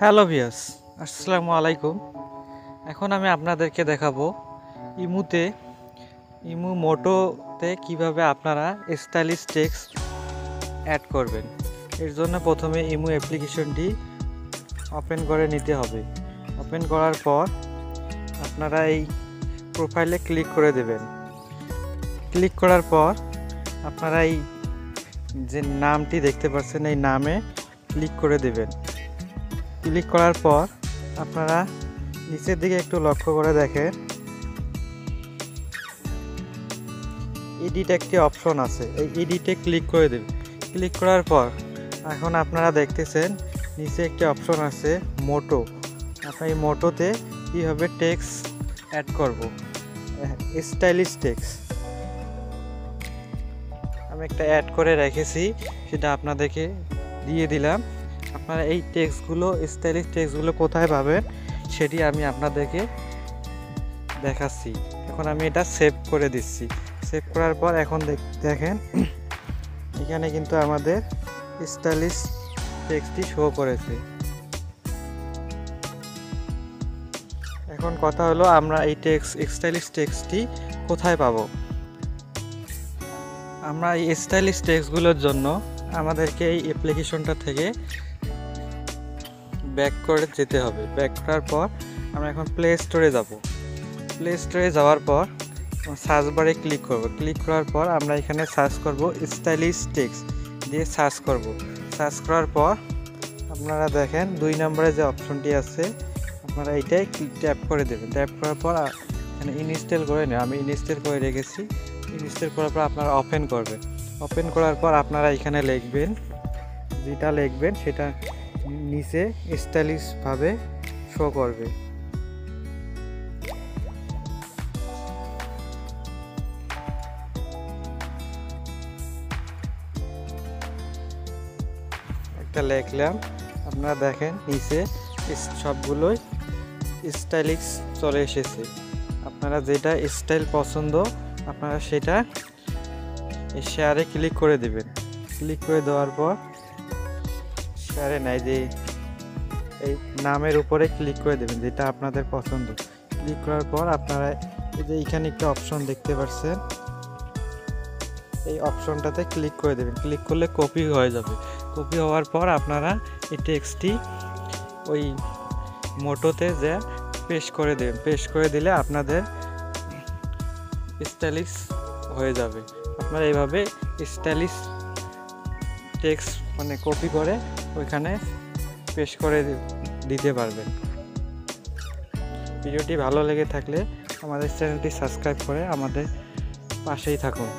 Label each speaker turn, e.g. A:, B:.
A: Hello viewers, আসসালামু আলাইকুম। এখন আমি আপনাদেরকে দেখাবো ইমু মোটোতে কিভাবে আপনারা স্টাইলিশ টেক্সট অ্যাড করবেন। এর জন্য প্রথমে ইমু অ্যাপ্লিকেশনটি ওপেন করে নিতে হবে। ওপেন করার পর আপনারা এই প্রোফাইলে ক্লিক করে দেবেন। ক্লিক করার পর আপনারা এই যে নামটি দেখতে পাচ্ছেন এই নামে ক্লিক করে দেবেন। ক্লিক করার পর আপনারা নিচের দিকে একটু লক্ষ্য করে দেখেন, এডিট একটি অপশন আছে, এই এডিটে ক্লিক করে দেবেন। ক্লিক করার পর এখন আপনারা দেখতেছেন নিচে একটি অপশন আছে মোটো। আপনার এই মোটোতে কীভাবে টেক্সট অ্যাড করব, স্টাইলিশ টেক্সট আমি একটা অ্যাড করে রেখেছি, সেটা আপনাদেরকে দিয়ে দিলাম। আপনারা এই টেক্সটগুলো স্টাইলিশ টেক্সটগুলো কোথায় পাবেন সেটি আমি আপনাদেরকে দেখাচ্ছি। এখন আমি এটা সেভ করে দিচ্ছি। সেভ করার পর এখন দেখেন এখানে কিন্তু আমাদের স্টাইলিশ টেক্সটটি শো করেছে। এখন কথা হলো আমরা এই স্টাইলিশ টেক্সটটি কোথায় পাবো। আমরা এই স্টাইলিশ টেক্সটগুলোর জন্য আমাদেরকে এই অ্যাপ্লিকেশনটা থেকে ব্যাক করে যেতে হবে। ব্যাক করার পর আমরা এখন প্লে স্টোরে যাব। প্লে স্টোরে যাওয়ার পর সার্চ বারে ক্লিক করব। ক্লিক করার পর আমরা এখানে সার্চ করব স্টাইলিশ টেক্সট দিয়ে সার্চ করব। সার্চ করার পর আপনারা দেখেন 2 নম্বরে যে অপশনটি আছে আপনারা এইটাই ট্যাপ করে দেবেন। ট্যাপ করার পর এখানে ইনস্টল করে নেন, আমি ইনস্টল করে রেখেছি। ইনস্টল করার পর আপনারা ওপেন করবেন। ওপেন করার পর আপনারা এখানে লিখবেন, যেটা লিখবেন সেটা নিচে স্টাইলিশভাবে শো করবে। একটা লিখলাম, আপনারা দেখেন নিচে সবগুলোই স্টাইলিশ চলে এসেছে। আপনারা যেটা স্টাইল পছন্দ আপনারা সেটা শেয়ারে ক্লিক করে দেবেন। ক্লিক করে দেওয়ার পর শেয়ারে নাই যে এই নামের উপরে ক্লিক করে দেবেন যেটা আপনাদের পছন্দ। ক্লিক করার পর আপনারা এই যে এখানে একটা অপশন দেখতে পাচ্ছেন, এই অপশনটাতে ক্লিক করে দেবেন। ক্লিক করলে কপি হয়ে যাবে। কপি হওয়ার পর আপনারা এই টেক্সটটি ওই মোটোতে যে পেস্ট করে দেবেন। পেস্ট করে দিলে আপনাদের স্টাইলিশ হয়ে যাবে। আপনারা এইভাবে স্টাইলিশ টেক্সট মানে কপি করে ওইখানে পেস্ট করে দিতে পারবেন। ভিডিওটি ভালো লেগে থাকলে আমাদের চ্যানেলটি সাবস্ক্রাইব করে আমাদের পাশেই থাকুন।